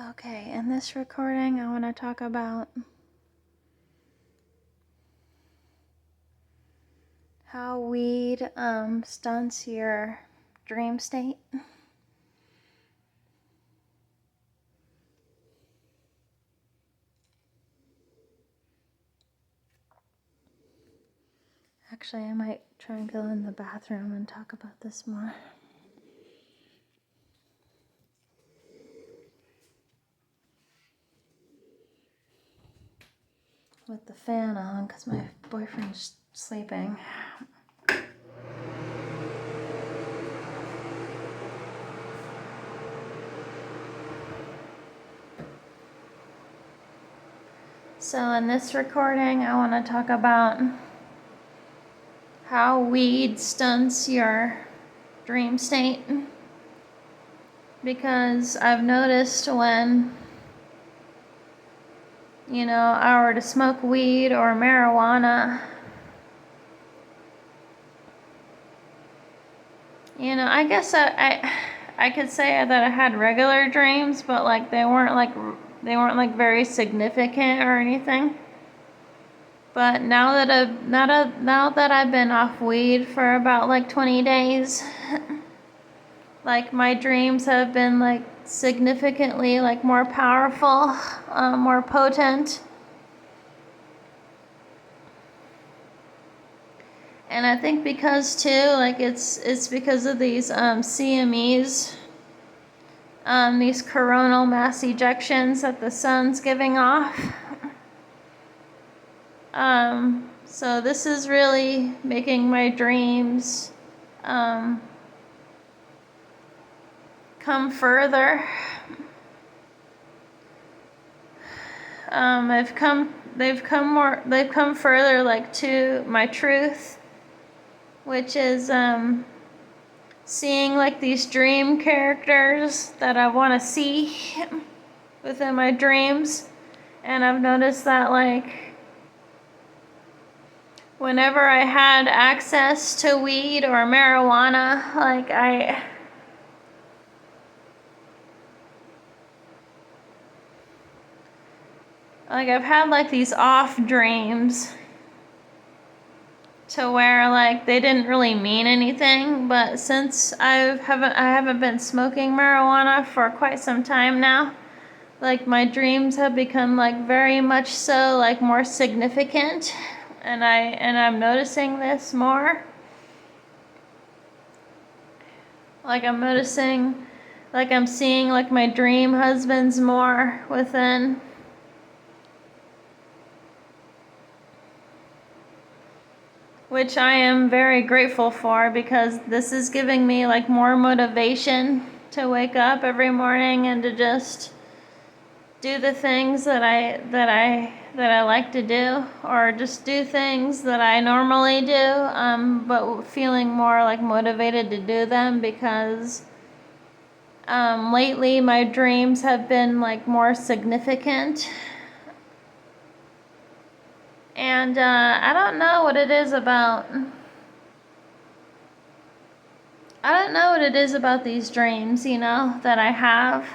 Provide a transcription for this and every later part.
Okay, in this recording, I want to talk about how weed stunts your dream state. Actually, I might try and go in the bathroom and talk about this more. With the fan on, because my boyfriend's sleeping. So in this recording, I want to talk about how weed stunts your dream state. Because I've noticed when, I were to smoke weed or marijuana, I guess I could say that I had regular dreams, but like they weren't like very significant or anything. But now that I've been off weed for about like 20 days, like my dreams have been like significantly like more powerful, more potent. And I think because too, like it's because of these CMEs, these coronal mass ejections that the sun's giving off. So this is really making my dreams come further. They've come further, like to my truth, which is seeing like these dream characters that I want to see within my dreams. And I've noticed that like whenever I had access to weed or marijuana, like I've had like these off dreams to where like they didn't really mean anything, but since I haven't been smoking marijuana for quite some time now, like my dreams have become like very much so like more significant, and I'm noticing this more. Like I'm noticing, like I'm seeing like my dream husbands more within. Which I am very grateful for, because this is giving me like more motivation to wake up every morning and to just do the things that I like to do, or just do things that I normally do, but feeling more like motivated to do them, because lately my dreams have been like more significant. And I don't know what it is about. I don't know what it is about these dreams, that I have.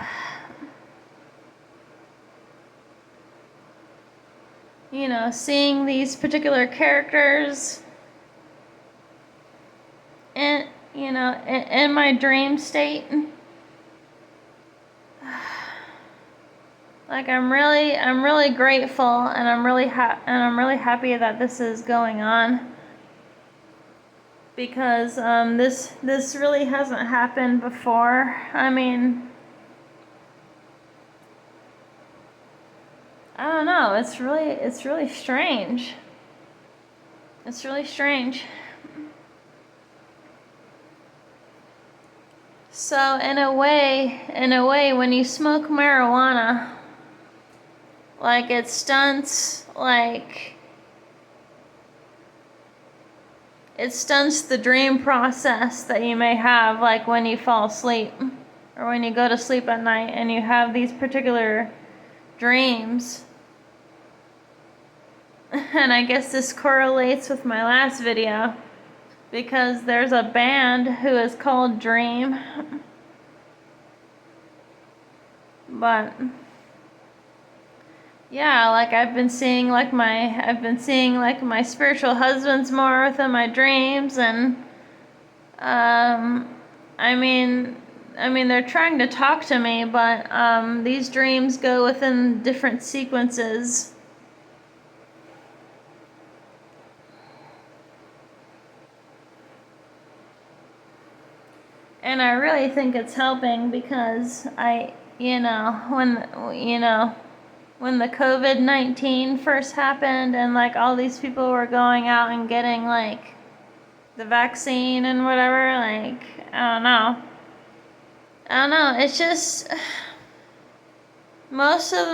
Seeing these particular characters in my dream state. Like I'm really grateful, and I'm really happy that this is going on, because this really hasn't happened before. I mean, I don't know. It's really strange. It's really strange. So in a way, when you smoke marijuana, like it stunts the dream process that you may have, like when you fall asleep or when you go to sleep at night and you have these particular dreams. And I guess this correlates with my last video, because there's a band who is called Dream But yeah, like I've been seeing like my spiritual husbands more within my dreams, and um I mean they're trying to talk to me, but these dreams go within different sequences. And I really think it's helping because when the COVID-19 first happened and like all these people were going out and getting like the vaccine and whatever, like I don't know. It's just most of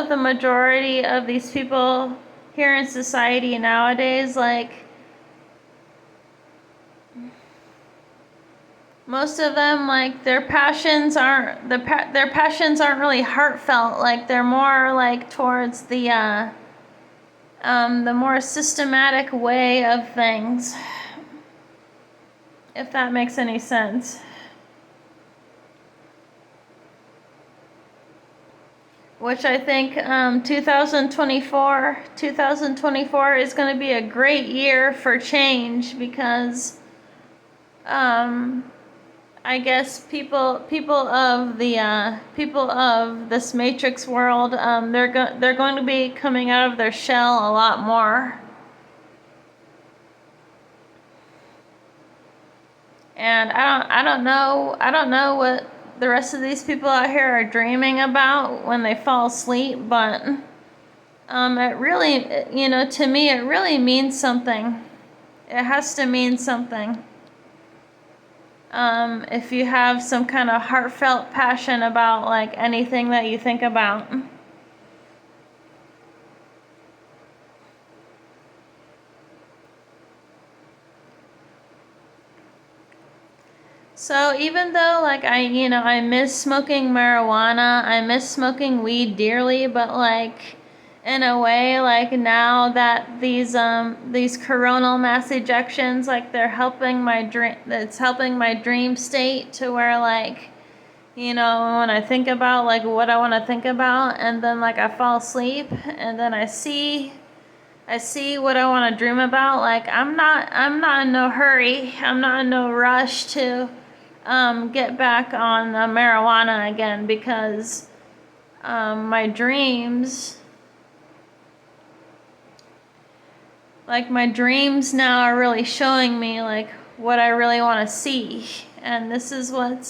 the majority of these people here in society nowadays, like most of them, like their passions aren't really heartfelt. Like they're more like towards the more systematic way of things, if that makes any sense. Which I think 2024 is going to be a great year for change, because I guess people of this matrix world, they're going to be coming out of their shell a lot more. And I don't know what the rest of these people out here are dreaming about when they fall asleep, but it really, to me it really means something. It has to mean something. If you have some kind of heartfelt passion about like anything that you think about. So even though like I miss smoking marijuana, I miss smoking weed dearly, but like in a way, like now that these coronal mass ejections, like they're helping my dream, it's helping my dream state to where like, when I think about like what I want to think about, and then like I fall asleep and then I see what I want to dream about, like I'm not in no hurry. I'm not in no rush to get back on marijuana again, because my dreams now are really showing me like what I really want to see, and this is what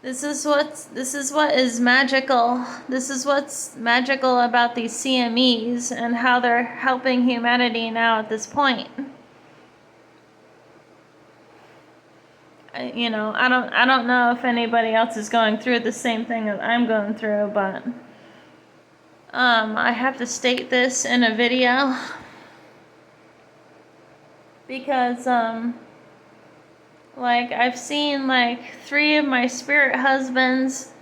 is magical. This is what's magical about these CMEs and how they're helping humanity now at this point. I don't know if anybody else is going through the same thing that I'm going through, but I have to state this in a video because like I've seen like 3 of my spirit husbands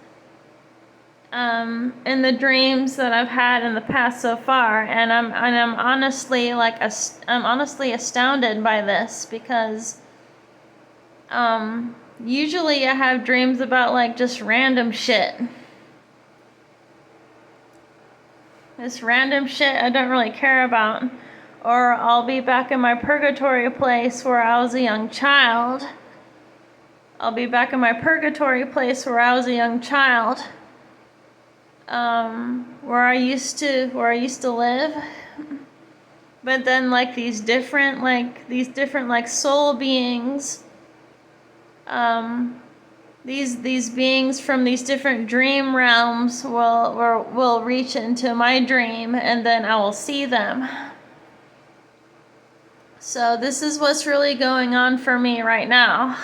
in the dreams that I've had in the past so far, and I'm honestly astounded by this, because usually I have dreams about like just random shit. This random shit I don't really care about. Or I'll be back in my purgatory place where I was a young child. Where I used to live. But then like these different soul beings, these beings from these different dream realms will reach into my dream, and then I will see them. So this is what's really going on for me right now.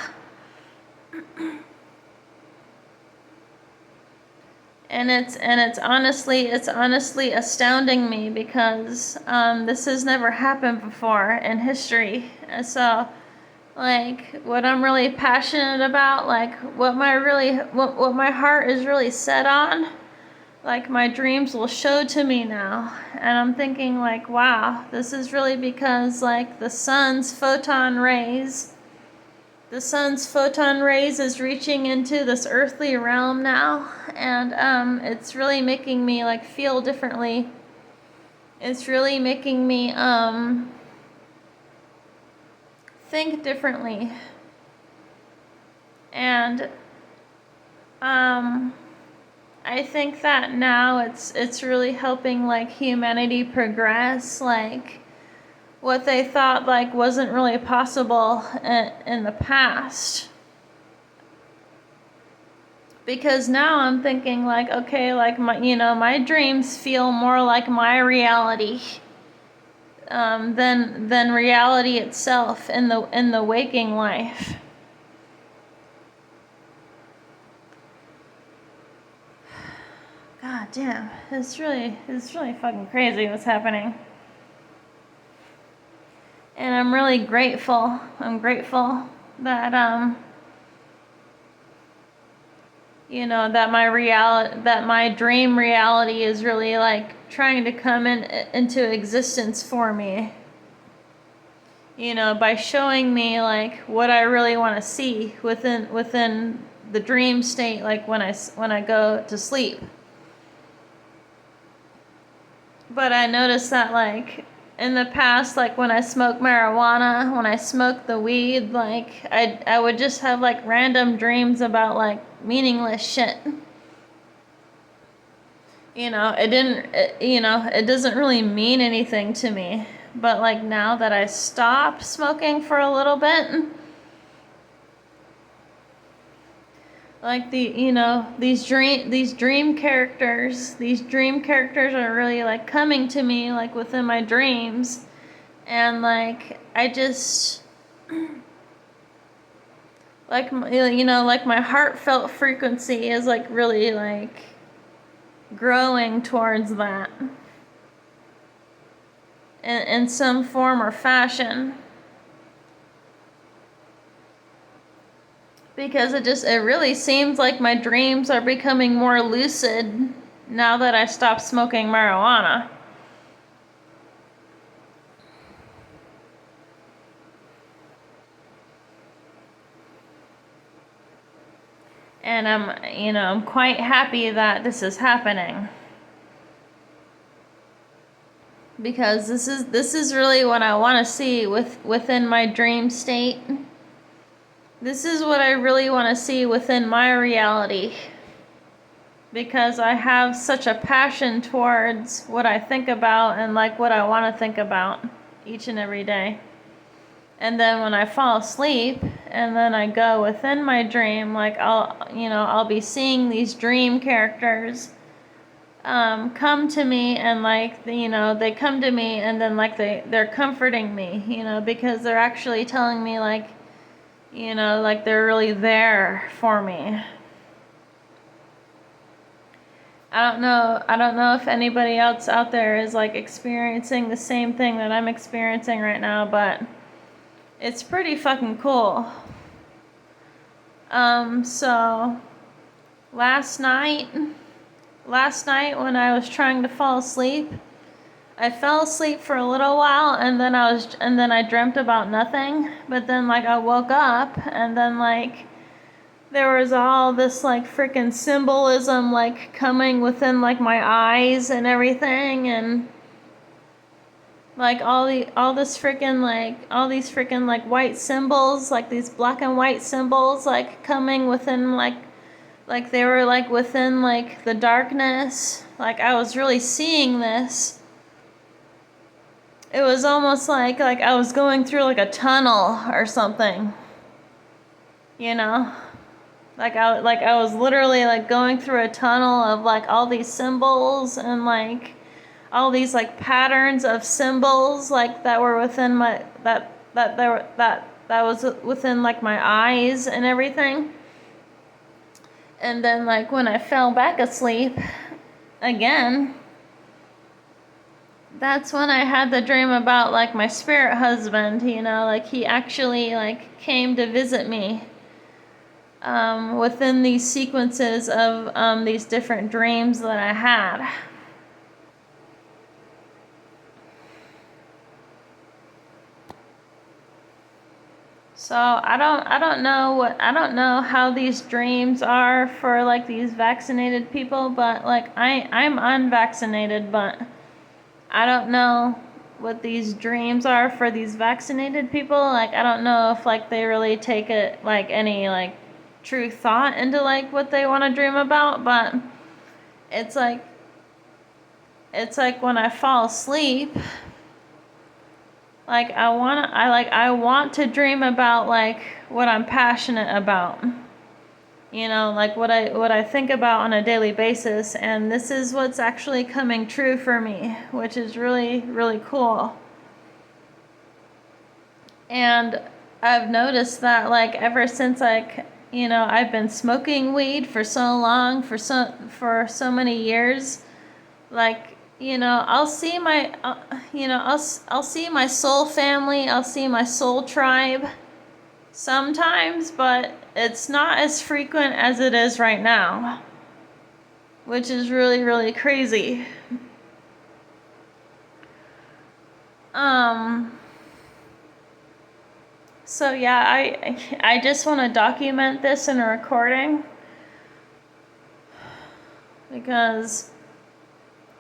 And it's honestly astounding me, because this has never happened before in history. And so like what I'm really passionate about, like what my heart is really set on, like my dreams will show to me now. And I'm thinking like, wow, this is really because like the sun's photon rays the sun's photon rays is reaching into this earthly realm now, and it's really making me like feel differently. It's really making me think differently, and I think that now it's really helping like humanity progress, like what they thought like wasn't really possible in the past. Because now I'm thinking like, okay, like my dreams feel more like my reality than reality itself in the waking life. God damn, it's really fucking crazy what's happening. And I'm really grateful. I'm grateful that that my dream reality is really like trying to come into existence for me. By showing me like what I really want to see within the dream state, like when I go to sleep. But I noticed that like in the past, like when I smoked marijuana, when I smoked the weed, like I would just have like random dreams about like meaningless shit. It doesn't really mean anything to me. But like now that I stopped smoking for a little bit, like these dream characters are really like coming to me like within my dreams, and like I just like like my heartfelt frequency is like really like growing towards that in some form or fashion. Because it really seems like my dreams are becoming more lucid now that I stopped smoking marijuana. And I'm quite happy that this is happening. Because this is really what I want to see within my dream state. This is what I really want to see within my reality. Because I have such a passion towards what I think about and like what I want to think about each and every day. And then when I fall asleep and then I go within my dream, like I'll be seeing these dream characters come to me, and like they come to me and then like they're comforting me, because they're actually telling me like like they're really there for me. I don't know if anybody else out there is like experiencing the same thing that I'm experiencing right now, but it's pretty fucking cool. So last night when I was trying to fall asleep, I fell asleep for a little while, and then I dreamt about nothing. But then like I woke up, and then like there was all this like freaking symbolism like coming within like my eyes and everything, and like all these freaking like white symbols, like these black and white symbols like coming within like they were like within like the darkness. Like I was really seeing this. It was almost like I was going through like a tunnel or something. Like I was literally like going through a tunnel of like all these symbols and like all these like patterns of symbols like that were within my that was within like my eyes and everything. And then like when I fell back asleep again, that's when I had the dream about like my spirit husband, like he actually like came to visit me within these sequences of these different dreams that I had. So I don't know how these dreams are for like these vaccinated people, but like I'm unvaccinated, but I don't know what these dreams are for these vaccinated people. Like I don't know if like they really take it like any like true thought into like what they want to dream about, but it's like it's like when I fall asleep, like I want to dream about like what I'm passionate about. You know, like what I think about on a daily basis, and this is what's actually coming true for me, which is really really cool. And I've noticed that like ever since like I've been smoking weed for so long, for so many years, like I'll see my I'll see my soul family, I'll see my soul tribe sometimes, but it's not as frequent as it is right now, which is really really crazy. So yeah, I just want to document this in a recording because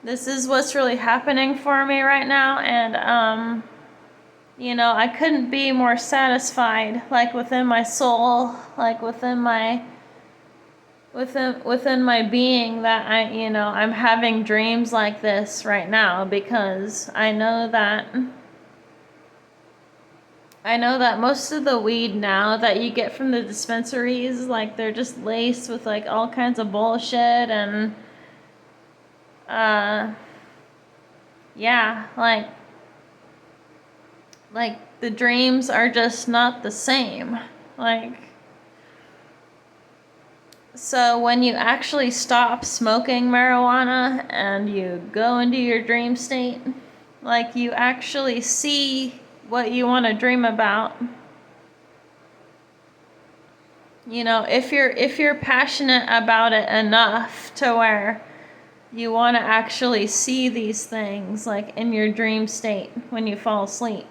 this is what's really happening for me right now, and I couldn't be more satisfied, like within my soul, like within my being, that I'm having dreams like this right now, because I know that most of the weed now that you get from the dispensaries, like they're just laced with like all kinds of bullshit, and uh yeah, like the dreams are just not the same. Like, so when you actually stop smoking marijuana and you go into your dream state, like you actually see what you want to dream about. If you're passionate about it enough to where you want to actually see these things like in your dream state when you fall asleep.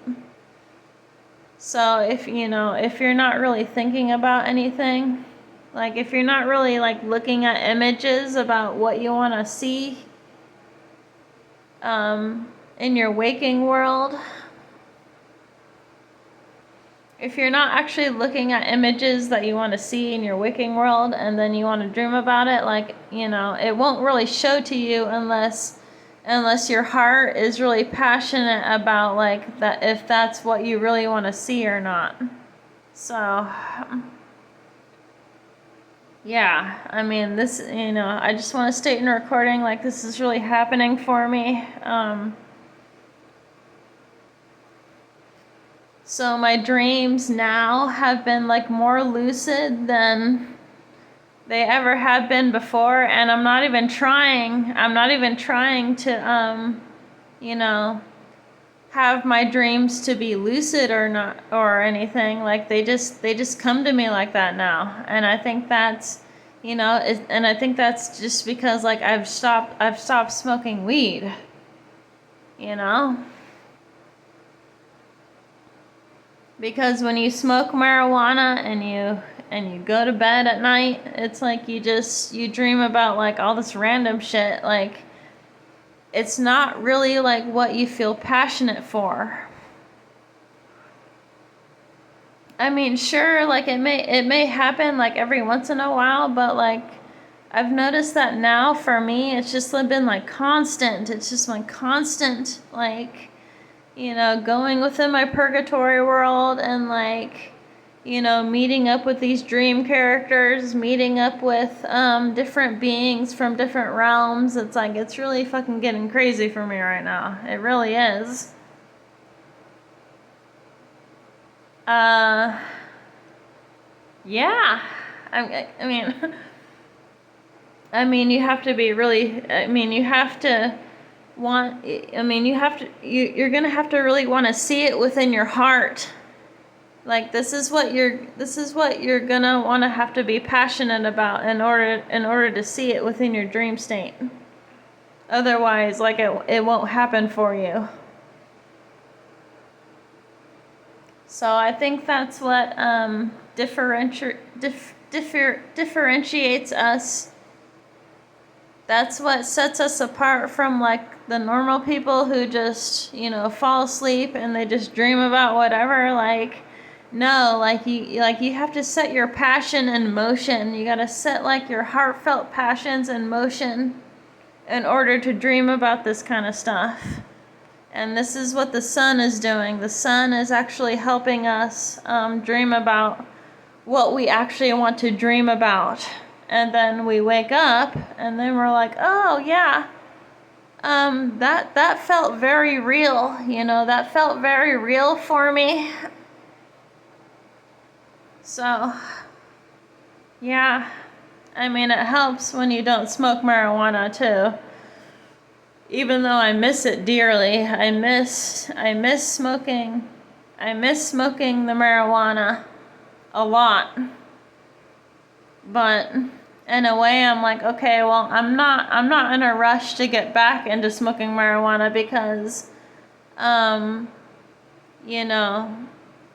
So if you're not really thinking about anything, like if you're not really like looking at images about what you want to see in your waking world, if you're not actually looking at images that you want to see in your waking world and then you want to dream about it, like it won't really show to you unless your heart is really passionate about like that, if that's what you really want to see or not. So yeah, I mean, this, I just want to state in a recording, like, this is really happening for me. So my dreams now have been like more lucid than they ever have been before, and I'm not even trying to have my dreams to be lucid or not or anything. Like they just come to me like that now, and I think that's and I think that's just because like I've stopped smoking weed, because when you smoke marijuana and you go to bed at night, it's like you dream about like all this random shit. Like it's not really like what you feel passionate for. I mean, sure, like it may happen like every once in a while, but like I've noticed that now for me it's just been like constant. It's just like constant, like going within my purgatory world, and like meeting up with these dream characters, meeting up with different beings from different realms. It's like it's really fucking getting crazy for me right now. It really is. Yeah. I mean, you have to be really. You have to want. You have to. You're gonna have to really want to see it within your heart. Like this is what you're gonna want to have to be passionate about in order to see it within your dream state. Otherwise, like it won't happen for you. So I think that's what differentiates us. That's what sets us apart from like the normal people who just, fall asleep and they just dream about whatever. Like, no, like you have to set your passion in motion. You gotta set like your heartfelt passions in motion in order to dream about this kind of stuff. And this is what the sun is doing. The sun is actually helping us dream about what we actually want to dream about. And then we wake up and then we're like, oh yeah, that felt very real. That felt very real for me. So, yeah, I mean, it helps when you don't smoke marijuana too. Even though I miss it dearly, I miss smoking. I miss smoking the marijuana a lot. But in a way, I'm like, okay, well, I'm not in a rush to get back into smoking marijuana because,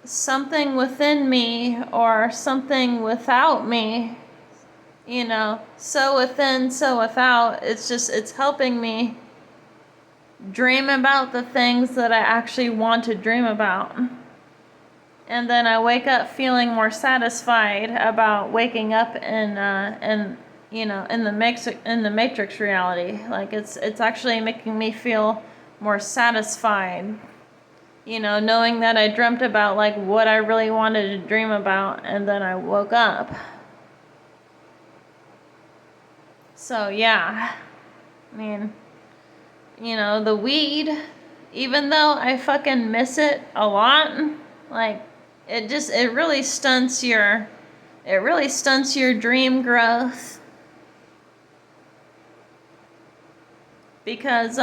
something within me or something without me, so within, so without, it's helping me dream about the things that I actually want to dream about. And then I wake up feeling more satisfied about waking up in the matrix reality. Like it's actually making me feel more satisfied. Knowing that I dreamt about like what I really wanted to dream about, and then I woke up. So yeah, I mean, the weed, even though I fucking miss it a lot, like it really stunts your dream growth. Because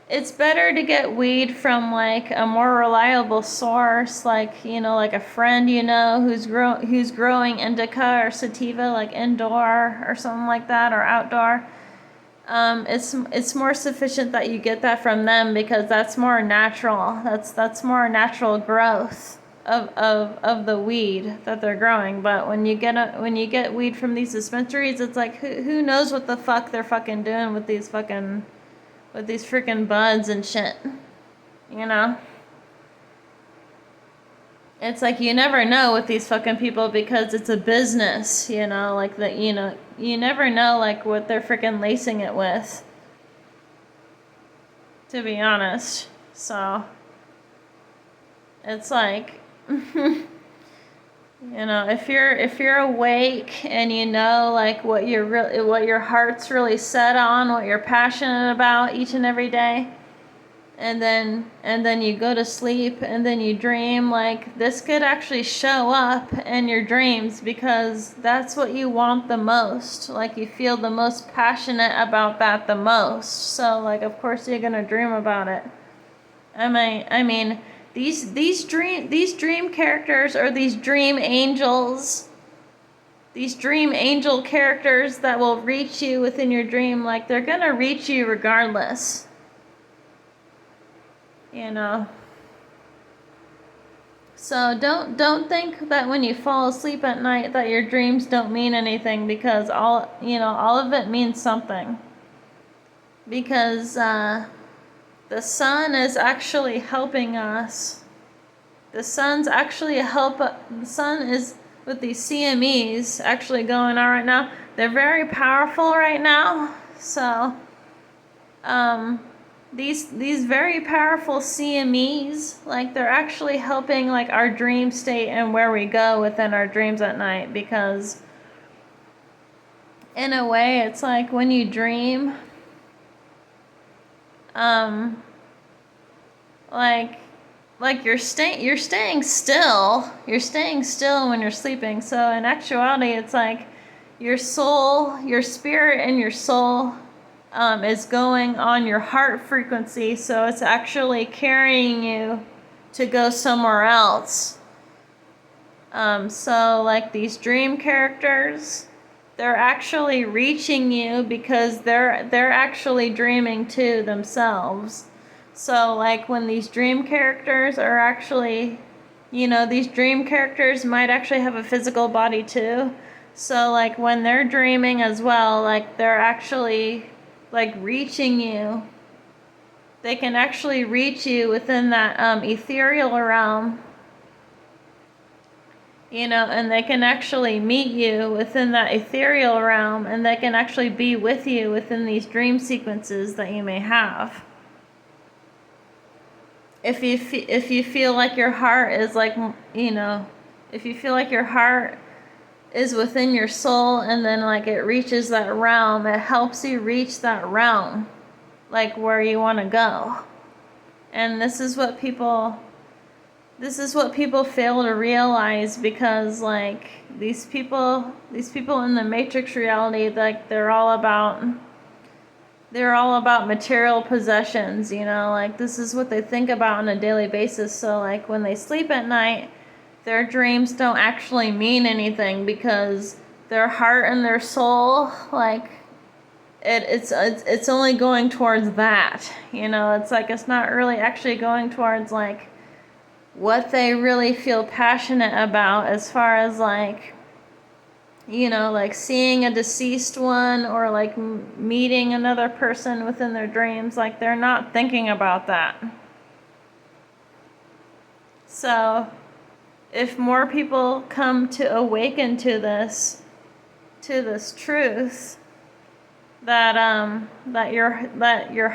it's better to get weed from like a more reliable source, like like a friend who's growing indica or sativa, like indoor or something like that, or outdoor. It's more sufficient that you get that from them because that's more natural. That's more natural growth of the weed that they're growing. But when you get weed from these dispensaries, it's like who knows what the fuck they're fucking doing with these freaking buds and shit. It's like you never know with these fucking people because it's a business, like that, you never know like what they're freaking lacing it with, to be honest. So it's like if you're awake and like what your heart's really set on, what you're passionate about each and every day, and then you go to sleep and then you dream, like this could actually show up in your dreams because that's what you want the most. Like you feel the most passionate about that the most. So like of course you're gonna dream about it. I mean these dream characters, or these dream angels, these dream angel characters that will reach you within your dream, like they're gonna reach you regardless. So don't think that when you fall asleep at night that your dreams don't mean anything, because all of it means something. Because the sun is actually helping us. The sun is with these CMEs actually going on right now. They're very powerful right now. So these very powerful CMEs, like they're actually helping like our dream state and where we go within our dreams at night. Because in a way it's like when you dream, like you're staying still when you're sleeping. So in actuality it's like your soul, your spirit and your soul is going on your heart frequency, so it's actually carrying you to go somewhere else. So like these dream characters, they're actually reaching you because they're actually dreaming too themselves. So like when these dream characters are actually, these dream characters might actually have a physical body too. So like when they're dreaming as well, like they're actually like reaching you. They can actually reach you within that ethereal realm, and they can actually meet you within that ethereal realm, and they can actually be with you within these dream sequences that you may have. If you feel like your heart is like, if you feel like your heart is within your soul, and then like it reaches that realm, it helps you reach that realm, like where you want to go. And this is what people fail to realize, because like these people in the matrix reality, like they're all about material possessions, like this is what they think about on a daily basis. So like when they sleep at night, their dreams don't actually mean anything, because their heart and their soul, like it's only going towards that. It's like it's not really actually going towards like what they really feel passionate about, as far as like, like seeing a deceased one, or like meeting another person within their dreams. Like they're not thinking about that. So if more people come to awaken to this truth, that your